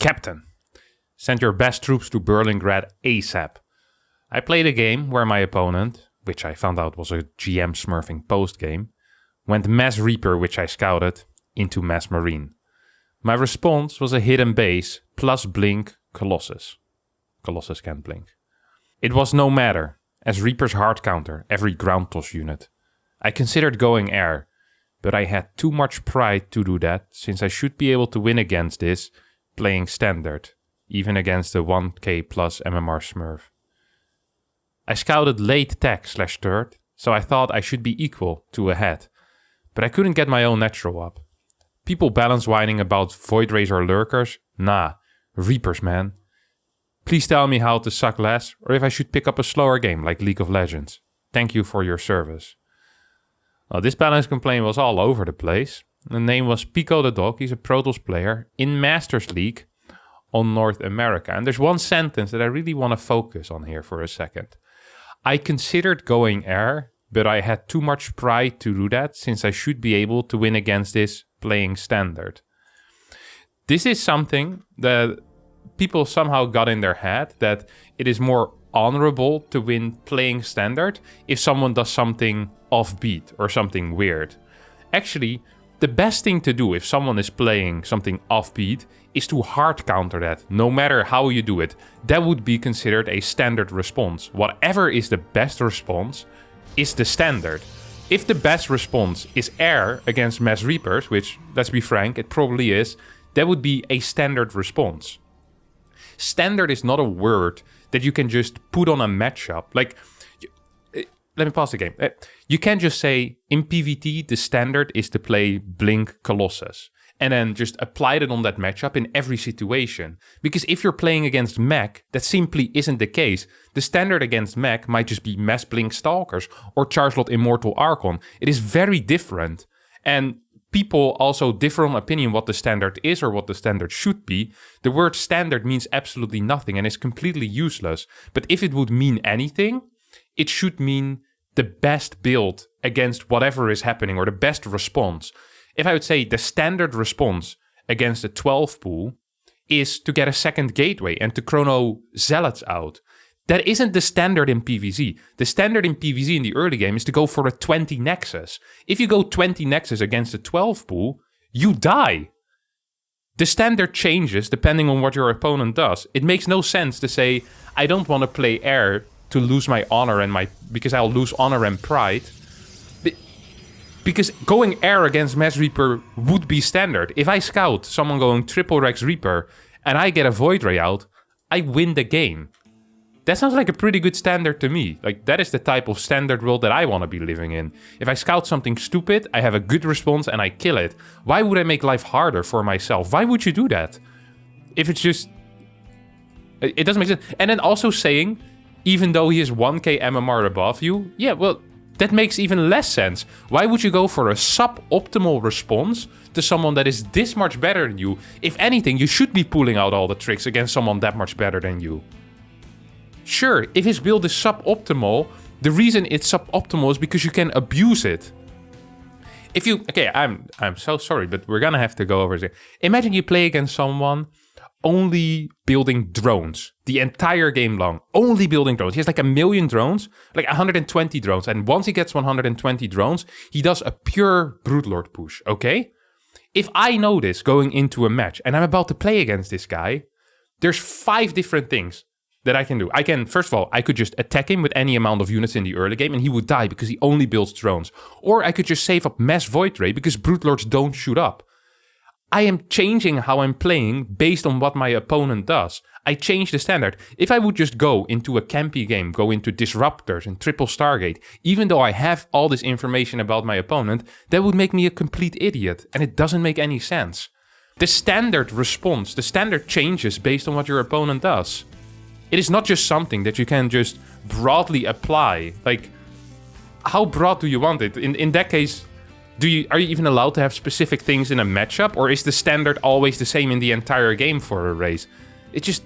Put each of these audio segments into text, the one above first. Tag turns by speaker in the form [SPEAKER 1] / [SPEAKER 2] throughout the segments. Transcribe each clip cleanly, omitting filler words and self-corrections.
[SPEAKER 1] Captain, send your best troops to Berlingrad ASAP. I played a game where my opponent, which I found out was a GM smurfing post-game, went Mass Reaper, which I scouted, into Mass Marine. My response was a hidden base plus Blink Colossus. Colossus can blink. It was no matter, as Reapers hard counter every ground toss unit. I considered going air, but I had too much pride to do that, since I should be able to win against this playing standard, even against the 1k plus MMR smurf. I scouted late tech/third, so I thought I should be equal to ahead, but I couldn't get my own natural up. People balance whining about Void Razor lurkers? Nah, Reapers, man. Please tell me how to suck less, or if I should pick up a slower game like League of Legends. Thank you for your service. Well, this balance complaint was all over the place. The name was Pico the Dog. He's a Protoss player in Masters League on North America. And there's one sentence that I really want to focus on here for a second. I considered going air, but I had too much pride to do that, since I should be able to win against this playing standard. This is something that people somehow got in their head, that it is more honorable to win playing standard if someone does something offbeat or something weird. Actually, the best thing to do if someone is playing something offbeat is to hard counter that, no matter how you do it. That would be considered a standard response. Whatever is the best response is the standard. If the best response is air against Mass Reapers, which, let's be frank, it probably is, that would be a standard response. Standard is not a word that you can just put on a matchup. Like, let me pause the game. You can't just say, in PvT, the standard is to play Blink Colossus, and then just apply it on that matchup in every situation. Because if you're playing against mech, that simply isn't the case. The standard against mech might just be Mass Blink Stalkers or Chargelot Immortal Archon. It is very different. And people also differ on opinion what the standard is or what the standard should be. The word standard means absolutely nothing and is completely useless. But if it would mean anything, it should mean the best build against whatever is happening, or the best response. If I would say the standard response against a 12 pool is to get a second gateway and to chrono zealots out, that isn't the standard in PvZ. The standard in PvZ in the early game is to go for a 20 Nexus. If you go 20 Nexus against a 12 pool, you die. The standard changes depending on what your opponent does. It makes no sense to say, I don't want to play air to lose my honor and because I'll lose honor and pride. Because going air against Mass Reaper would be standard. If I scout someone going triple Rex Reaper and I get a Void Ray out, I win the game. That sounds like a pretty good standard to me. Like, that is the type of standard world that I want to be living in. If I scout something stupid, I have a good response and I kill it. Why would I make life harder for myself? Why would you do that? If it's just... It doesn't make sense. And then also saying, even though he is 1k MMR above you, yeah, well, that makes even less sense. Why would you go for a suboptimal response to someone that is this much better than you? If anything, you should be pulling out all the tricks against someone that much better than you. Sure, if his build is suboptimal, the reason it's suboptimal is because you can abuse it. If you... Okay, I'm so sorry, but we're gonna have to go over this. Imagine you play against someone only building drones the entire game long. Only building drones. He has like 1 million drones, like 120 drones. And once he gets 120 drones, he does a pure Broodlord push, okay? If I know this going into a match and I'm about to play against this guy, there's 5 different things that I can do. I can, first of all, I could just attack him with any amount of units in the early game and he would die because he only builds drones. Or I could just save up Mass Void Ray because Broodlords don't shoot up. I am changing how I'm playing based on what my opponent does. I change the standard. If I would just go into a campy game, go into Disruptors and Triple Stargate, even though I have all this information about my opponent, that would make me a complete idiot, and it doesn't make any sense. The standard response, the standard changes based on what your opponent does. It is not just something that you can just broadly apply. Like, how broad do you want it? In that case... Are you even allowed to have specific things in a matchup? Or is the standard always the same in the entire game for a race? It just...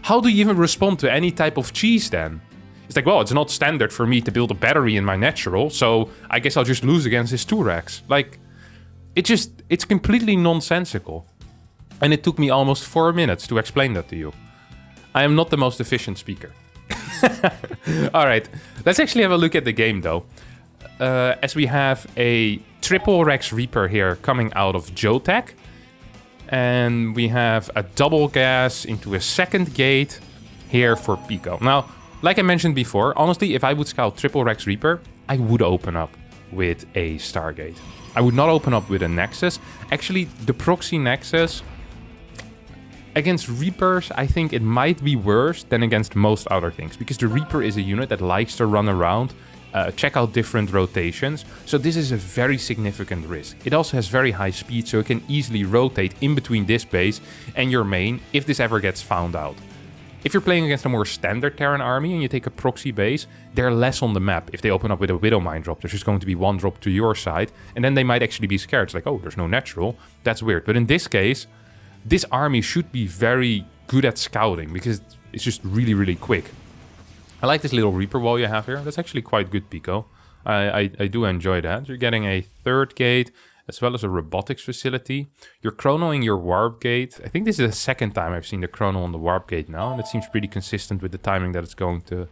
[SPEAKER 1] How do you even respond to any type of cheese then? It's like, well, it's not standard for me to build a battery in my natural, so I guess I'll just lose against his 2-Rex. Like, it's completely nonsensical. And it took me almost 4 minutes to explain that to you. I am not the most efficient speaker. All right, let's actually have a look at the game though. As we have a triple Rex Reaper here coming out of Jotech. And we have a double gas into a second gate here for Pico. Now, like I mentioned before, honestly, if I would scout triple Rex Reaper, I would open up with a Stargate. I would not open up with a Nexus. Actually, the proxy Nexus against Reapers, I think it might be worse than against most other things, because the Reaper is a unit that likes to run around, check out different rotations, so this is a very significant risk. It also has very high speed, so it can easily rotate in between this base and your main if this ever gets found out. If you're playing against a more standard Terran army and you take a proxy base, they're less on the map. If they open up with a Widow Mine drop, there's just going to be one drop to your side, and then they might actually be scared. It's like, oh, there's no natural. That's weird. But in this case, this army should be very good at scouting because it's just really, really quick. I like this little Reaper wall you have here. That's actually quite good, Pico. I do enjoy that. You're getting a third gate as well as a robotics facility. You're chronoing your warp gate. I think this is the second time I've seen the chrono on the warp gate now, and it seems pretty consistent with the timing that it's going to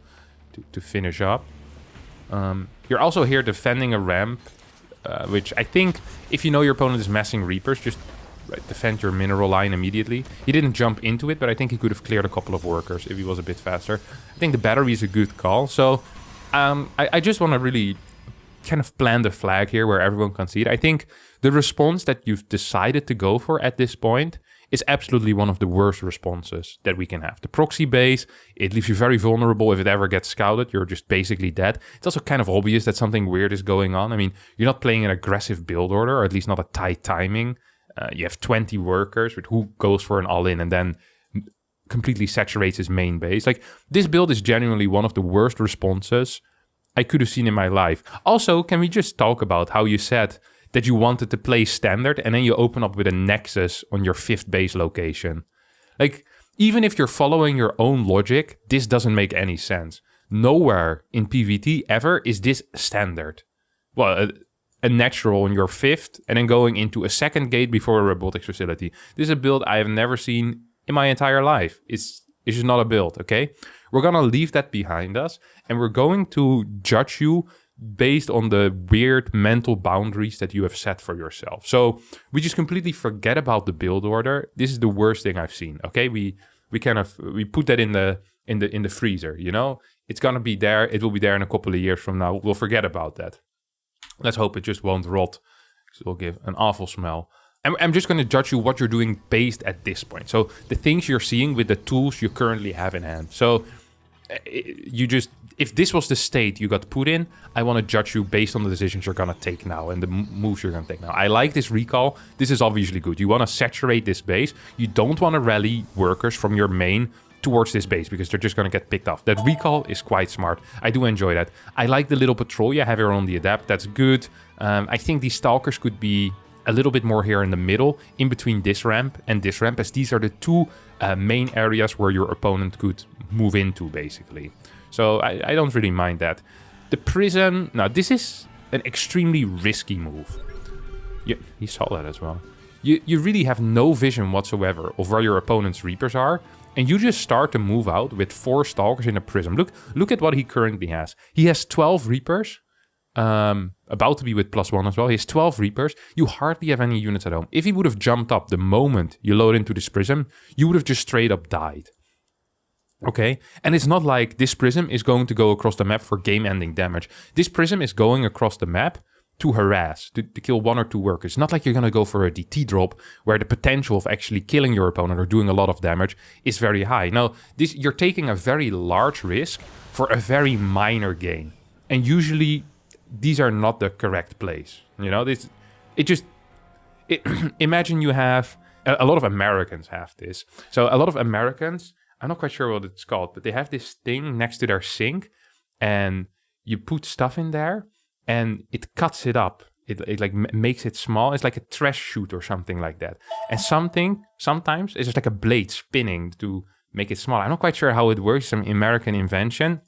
[SPEAKER 1] finish up. You're also here defending a ramp, which I think if you know your opponent is messing Reapers, just defend your mineral line immediately. He didn't jump into it, but I think he could have cleared a couple of workers if he was a bit faster. I think the battery is a good call. So I just want to really kind of plant the flag here where everyone can see it. I think the response that you've decided to go for at this point is absolutely one of the worst responses that we can have. The proxy base, it leaves you very vulnerable. If it ever gets scouted, you're just basically dead. It's also kind of obvious that something weird is going on. I mean, you're not playing an aggressive build order, or at least not a tight timing. You have 20 workers, but who goes for an all-in and then completely saturates his main base? Like, this build is genuinely one of the worst responses I could have seen in my life. Also, can we just talk about how you said that you wanted to play standard and then you open up with a Nexus on your 5th base location? Like, even if you're following your own logic, this doesn't make any sense. Nowhere in PvT ever is this standard. Well, a natural on your 5th and then going into a second gate before a robotics facility. This is a build I have never seen in my entire life. It's just not a build, okay? We're gonna leave that behind us and we're going to judge you based on the weird mental boundaries that you have set for yourself. So we just completely forget about the build order. This is the worst thing I've seen, okay? We put that in the freezer, you know? It's gonna be there. It will be there in a couple of years from now. We'll forget about that. Let's hope it just won't rot, because it will give an awful smell. I'm just going to judge you what you're doing based at this point. So the things you're seeing with the tools you currently have in hand. So if this was the state you got put in, I want to judge you based on the decisions you're going to take now and the moves you're going to take now. I like this recall. This is obviously good. You want to saturate this base. You don't want to rally workers from your main towards this base because they're just going to get picked off. That recall is quite smart. I do enjoy that. I like the little patrol you have here on the adapt. That's good. I think these stalkers could be a little bit more here in the middle, in between this ramp and this ramp, as these are the two main areas where your opponent could move into, basically. So I don't really mind that. The prison, now this is an extremely risky move. He saw that as well. You really have no vision whatsoever of where your opponent's Reapers are, and you just start to move out with 4 Stalkers in a Prism. Look at what he currently has. He has 12 Reapers, about to be with +1 as well. He has 12 Reapers. You hardly have any units at home. If he would have jumped up the moment you load into this Prism, you would have just straight up died. Okay? And it's not like this Prism is going to go across the map for game-ending damage. This Prism is going across the map to harass, to kill 1 or 2 workers. It's not like you're going to go for a DT drop where the potential of actually killing your opponent or doing a lot of damage is very high. Now, you're taking a very large risk for a very minor gain. And usually, these are not the correct plays. You know, imagine you have, a lot of Americans have this. So a lot of Americans, I'm not quite sure what it's called, but they have this thing next to their sink and you put stuff in there and it cuts it up. It like makes it small. It's like a trash chute or something like that. And sometimes it's just like a blade spinning to make it small. I'm not quite sure how it works. Some American invention.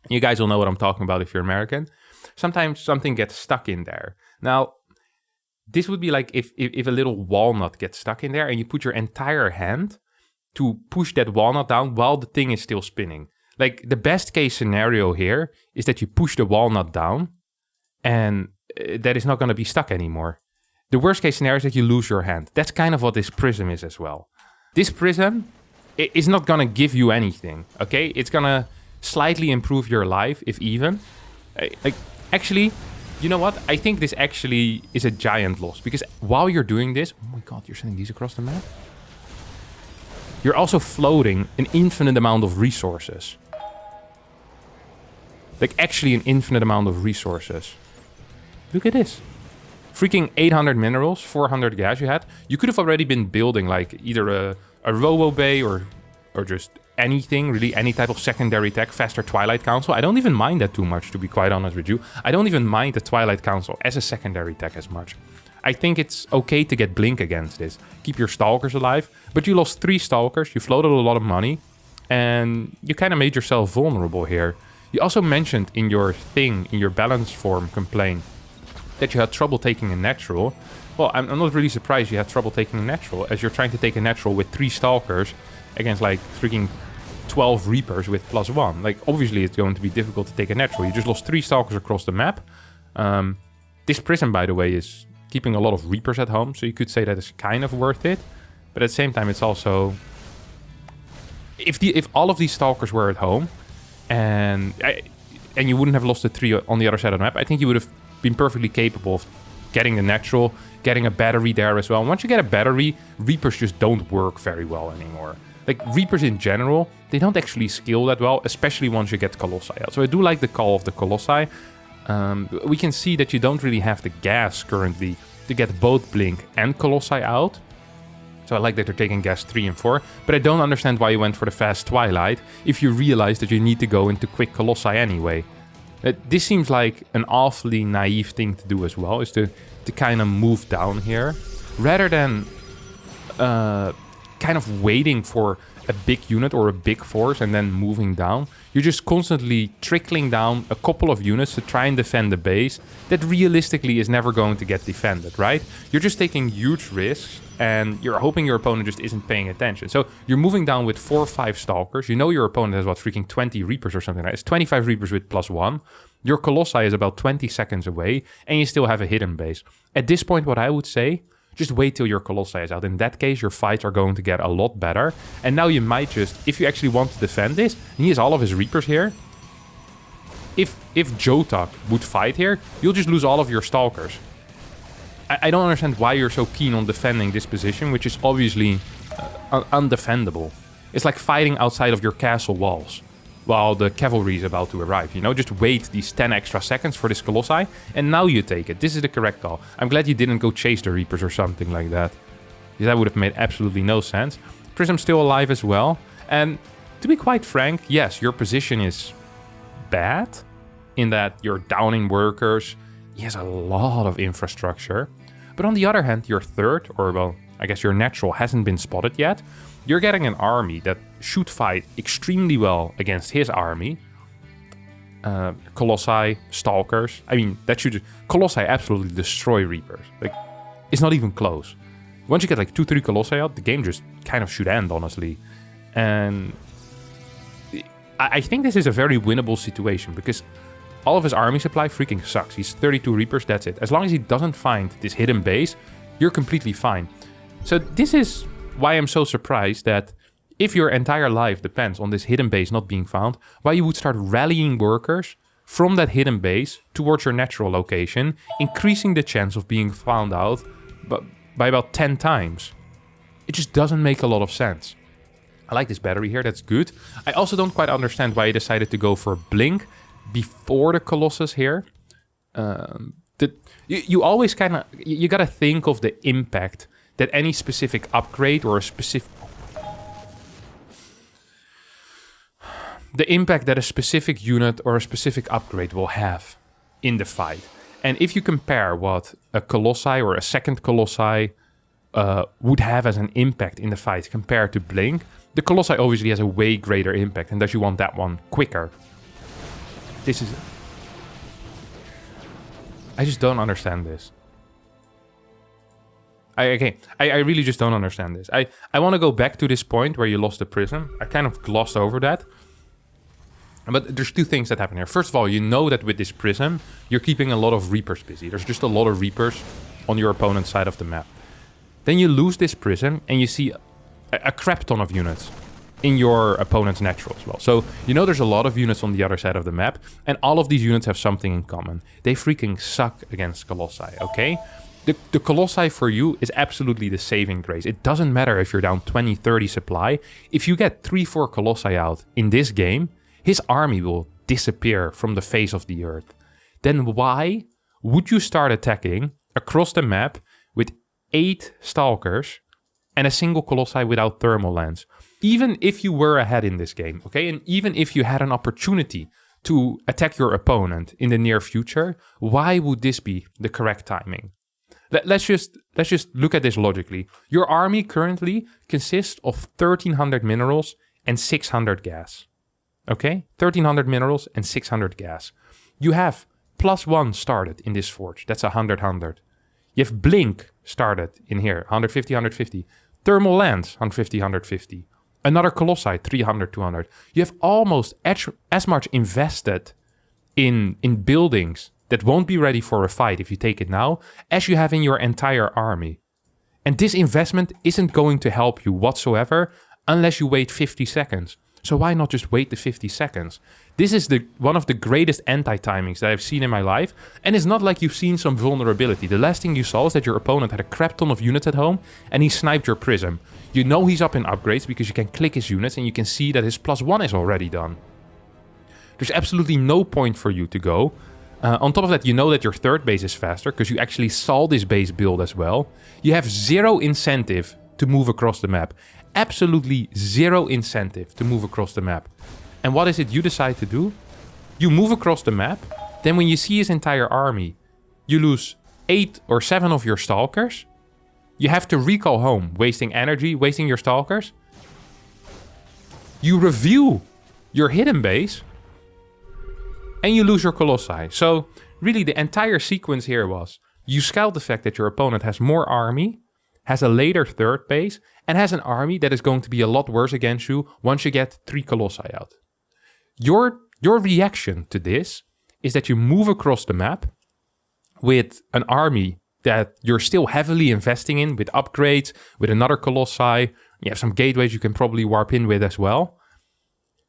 [SPEAKER 1] You guys will know what I'm talking about if you're American. Sometimes something gets stuck in there. Now, This would be like if a little walnut gets stuck in there and you put your entire hand to push that walnut down while the thing is still spinning. Like, the best case scenario here is that you push the walnut down and that is not going to be stuck anymore. The worst case scenario is that you lose your hand. That's kind of what this prism is as well. This prism is not going to give you anything, okay? It's going to slightly improve your life, if even. Like, actually, you know what? I think this actually is a giant loss, because while you're doing this... Oh my god, you're sending these across the map? You're also floating an infinite amount of resources. Like, actually an infinite amount of resources. Look at this. Freaking 800 minerals, 400 gas you had. You could have already been building like either a robo bay or just anything, really any type of secondary tech, faster Twilight Council. I don't even mind that too much, to be quite honest with you. I don't even mind the Twilight Council as a secondary tech as much. I think it's okay to get Blink against this. Keep your Stalkers alive, but you lost 3 Stalkers, you floated a lot of money, and you kind of made yourself vulnerable here. You also mentioned in your thing, in your balance form complaint, that you had trouble taking a natural. Well, I'm not really surprised you had trouble taking a natural, as you're trying to take a natural with 3 Stalkers against like freaking 12 Reapers with +1. Like, obviously it's going to be difficult to take a natural. You just lost 3 Stalkers across the map. This Prism, by the way, is keeping a lot of Reapers at home, so you could say that it's kind of worth it. But at the same time, it's also... If all of these Stalkers were at home, and you wouldn't have lost the 3 on the other side of the map, I think you would have been perfectly capable of getting a natural, getting a battery there as well. And once you get a battery, Reapers just don't work very well anymore. Like, Reapers in general, they don't actually scale that well, especially once you get Colossi out. So I do like the call of the Colossi. We can see that you don't really have the gas currently to get both Blink and Colossi out. So I like that they're taking gas 3 and 4, but I don't understand why you went for the fast Twilight if you realize that you need to go into quick Colossi anyway. This seems like an awfully naive thing to do as well, is to kind of move down here. Rather than kind of waiting for a big unit or a big force and then moving down, you're just constantly trickling down a couple of units to try and defend the base that realistically is never going to get defended, right? You're just taking huge risks and you're hoping your opponent just isn't paying attention. So you're moving down with 4 or 5 Stalkers. You know your opponent has, what, freaking 20 Reapers or something, right? It's 25 Reapers with +1. Your Colossi is about 20 seconds away, and you still have a hidden base. At this point, what I would say, just wait till your Colossi is out. In that case, your fights are going to get a lot better. And now you might just, if you actually want to defend this, and he has all of his Reapers here, if Jotak would fight here, you'll just lose all of your Stalkers. I don't understand why you're so keen on defending this position, which is obviously undefendable. It's like fighting outside of your castle walls while the cavalry is about to arrive, you know? Just wait these 10 extra seconds for this Colossi, and now you take it. This is the correct call. I'm glad you didn't go chase the Reapers or something like that. That would have made absolutely no sense. Prism's still alive as well. And to be quite frank, yes, your position is bad in that you're downing workers. He has a lot of infrastructure. But on the other hand, your third, or well, I guess your natural hasn't been spotted yet. You're getting an army that should fight extremely well against his army. Colossi, Stalkers. I mean, that should... Colossi absolutely destroy Reapers. Like, it's not even close. Once you get like 2-3 Colossi out, the game just kind of should end, honestly. And I think this is a very winnable situation, because all of his army supply freaking sucks. He's 32 Reapers, that's it. As long as he doesn't find this hidden base, you're completely fine. So this is why I'm so surprised that if your entire life depends on this hidden base not being found, why you would start rallying workers from that hidden base towards your natural location, increasing the chance of being found out by about 10 times. It just doesn't make a lot of sense. I like this battery here, that's good. I also don't quite understand why he decided to go for Blink before the Colossus here. You always kind of... You gotta think of the impact that any specific upgrade or a specific... The impact that a specific unit or a specific upgrade will have in the fight. And if you compare what a Colossi or a second Colossi would have as an impact in the fight compared to Blink, the Colossi obviously has a way greater impact, and thus you want that one quicker. This is... I just don't understand this. I really just don't understand this. I want to go back to this point where you lost the prism. I kind of glossed over that. But there's two things that happen here. First of all, you know that with this prism, you're keeping a lot of Reapers busy. There's just a lot of Reapers on your opponent's side of the map. Then you lose this prism and you see a crap ton of units in your opponent's natural as well. So you know there's a lot of units on the other side of the map, and all of these units have something in common. They freaking suck against Colossi, okay? The Colossi for you is absolutely the saving grace. It doesn't matter if you're down 20, 30 supply. If you get 3, 4 Colossi out in this game, his army will disappear from the face of the earth. Then why would you start attacking across the map with 8 Stalkers and a single Colossi without thermal lens? Even if you were ahead in this game, okay? And even if you had an opportunity to attack your opponent in the near future, why would this be the correct timing? Let's just look at this logically. Your army currently consists of 1,300 minerals and 600 gas. Okay? 1,300 minerals and 600 gas. You have +1 started in this forge. That's 100, 100. You have Blink started in here. 150, 150. Thermal Lens, 150, 150. Another Colossi, 300, 200. You have almost as much invested in buildings that won't be ready for a fight if you take it now, as you have in your entire army. And this investment isn't going to help you whatsoever unless you wait 50 seconds. So why not just wait the 50 seconds? This is one of the greatest anti-timings that I've seen in my life, and it's not like you've seen some vulnerability. The last thing you saw is that your opponent had a crap ton of units at home, and he sniped your prism. You know he's up in upgrades because you can click his units, and you can see that his +1 is already done. There's absolutely no point for you to go. On top of that, you know that your third base is faster because you actually saw this base build as well. You have zero incentive to move across the map. Absolutely zero incentive to move across the map. And what is it you decide to do? You move across the map. Then when you see his entire army, you lose 8 or 7 of your Stalkers. You have to recall home, wasting energy, wasting your Stalkers. You review your hidden base. And you lose your Colossi. So really the entire sequence here was you scout the fact that your opponent has more army, has a later third base, and has an army that is going to be a lot worse against you once you get 3 Colossi out. Your reaction to this is that you move across the map with an army that you're still heavily investing in with upgrades, with another Colossi. You have some gateways you can probably warp in with as well.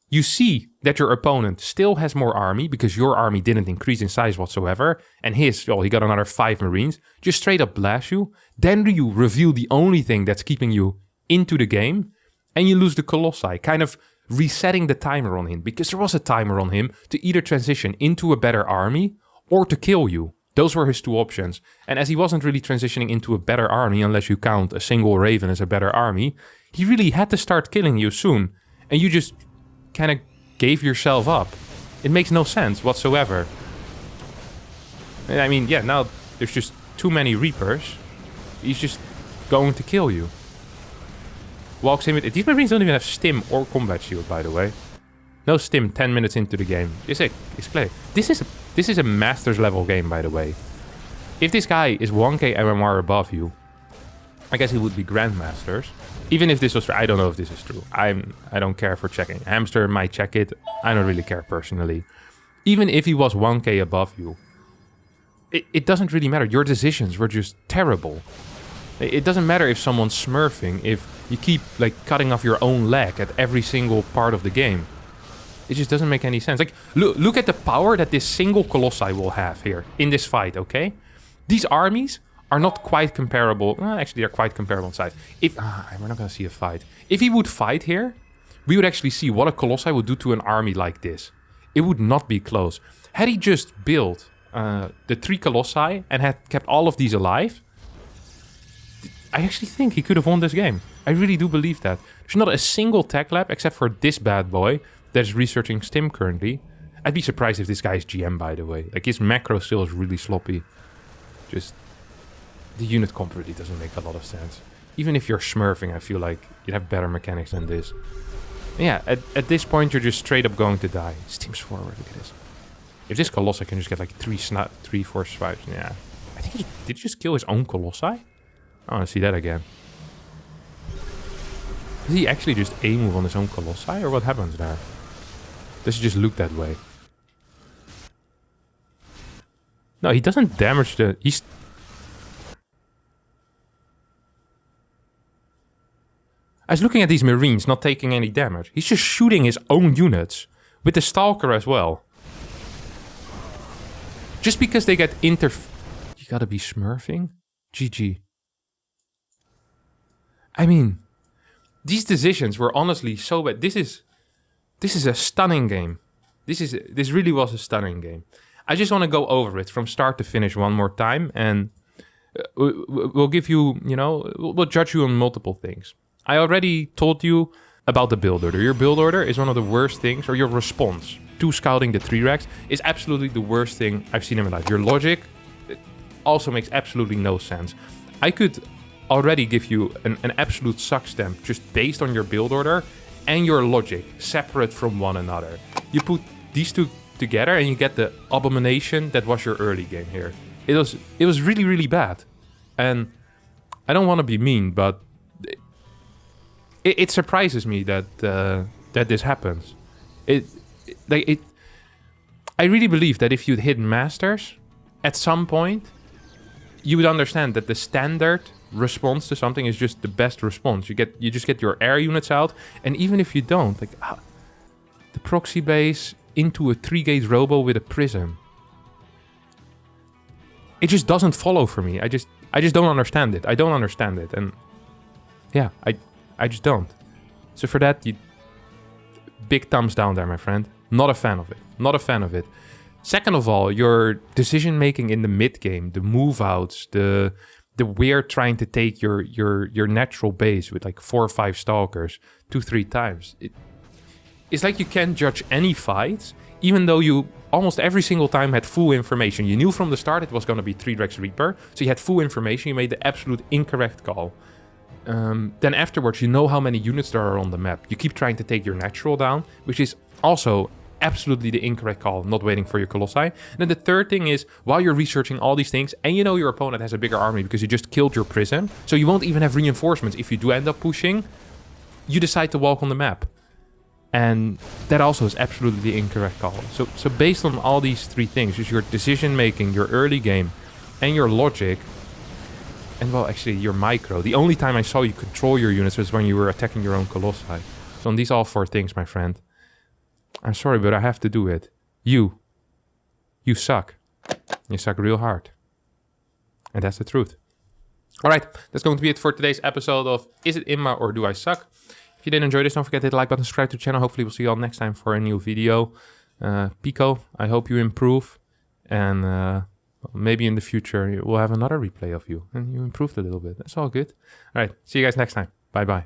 [SPEAKER 1] You see that your opponent still has more army because your army didn't increase in size whatsoever. And his, well, he got another 5 Marines. Just straight up blast you. Then you reveal the only thing that's keeping you into the game. And you lose the Colossi, kind of resetting the timer on him. Because there was a timer on him to either transition into a better army or to kill you. Those were his 2 options. And as he wasn't really transitioning into a better army, unless you count a single Raven as a better army, he really had to start killing you soon. And you just kind of gave yourself up. It makes no sense whatsoever. I mean, yeah, now there's just too many Reapers. He's just going to kill you. Walks in with... These Marines don't even have stim or combat shield, by the way. No stim 10 minutes into the game. It's clear. This is a Masters level game, by the way. If this guy is 1k MMR above you, I guess he would be Grandmasters. Even if this was true, I don't know if this is true. I don't care for checking. Hamster might check it. I don't really care personally. Even if he was 1k above you, it doesn't really matter. Your decisions were just terrible. It doesn't matter if someone's smurfing, if you keep like cutting off your own leg at every single part of the game. It just doesn't make any sense. Like, look at the power that this single Colossi will have here in this fight, okay? These armies are not quite comparable. Well, actually, they're quite comparable in size. We're not going to see a fight. If he would fight here, we would actually see what a Colossi would do to an army like this. It would not be close. Had he just built the 3 Colossi and had kept all of these alive, I actually think he could have won this game. I really do believe that. There's not a single tech lab except for this bad boy that is researching Stim currently. I'd be surprised if this guy is GM, by the way. Like, his macro still is really sloppy. Just... the unit comp really doesn't make a lot of sense. Even if you're smurfing, I feel like you'd have better mechanics than this. And yeah, at this point, you're just straight up going to die. Steams forward, look at this. If this Colossi can just get like 3, 4 swipes, yeah. I think did he just kill his own Colossi? I want to see that again. Does he actually just A-move on his own Colossi, or what happens there? Does he just look that way? No, he doesn't damage the... I was looking at these Marines not taking any damage. He's just shooting his own units. With the Stalker as well. Just because they get You gotta be smurfing? GG. I mean... These decisions were honestly so bad. This is a stunning game. This really was a stunning game. I just want to go over it from start to finish one more time, and we'll give you, we'll judge you on multiple things. I already told you about the build order. Your build order is one of the worst things, or your response to scouting the 3-Rex is absolutely the worst thing I've seen in my life. Your logic also makes absolutely no sense. I could already give you an absolute suck stamp just based on your build order and your logic separate from one another. You put these two together and you get the abomination that was your early game here. It was really, really bad. And I don't want to be mean, but it surprises me that this happens. I really believe that if you'd hit Masters at some point, you would understand that the standard response to something is just the best response. You just get your air units out, and even if you don't, like the proxy base into a 3-gate robo with a prism, it just doesn't follow for me. I just don't understand it. I don't understand it, and yeah, I just don't. So for that, big thumbs down there, my friend. Not a fan of it. Not a fan of it. Second of all, your decision making in the mid game, the move outs, the weird trying to take your natural base with like 4 or 5 stalkers 2-3 times. It's like you can't judge any fights, even though you almost every single time had full information. You knew from the start it was going to be 3-Rex Reaper, so you had full information. You made the absolute incorrect call. Then afterwards, you know how many units there are on the map. You keep trying to take your natural down, which is also absolutely the incorrect call, not waiting for your Colossi. And then the third thing is, while you're researching all these things, and you know your opponent has a bigger army because you just killed your prison, so you won't even have reinforcements if you do end up pushing, you decide to walk on the map. And that also is absolutely the incorrect call. So based on all these 3 things, just your decision making, your early game, and your logic, and well, actually your micro, the only time I saw you control your units was when you were attacking your own Colossi. So on these all 4 things, my friend, I'm sorry, but I have to do it. You suck. You suck real hard. And that's the truth. All right, that's going to be it for today's episode of Is It IMBA or Do I Suck? If you did enjoy this, don't forget to hit the like button, subscribe to the channel. Hopefully we'll see you all next time for a new video. Pico, I hope you improve. And maybe in the future we'll have another replay of you. And you improved a little bit. That's all good. All right, see you guys next time. Bye-bye.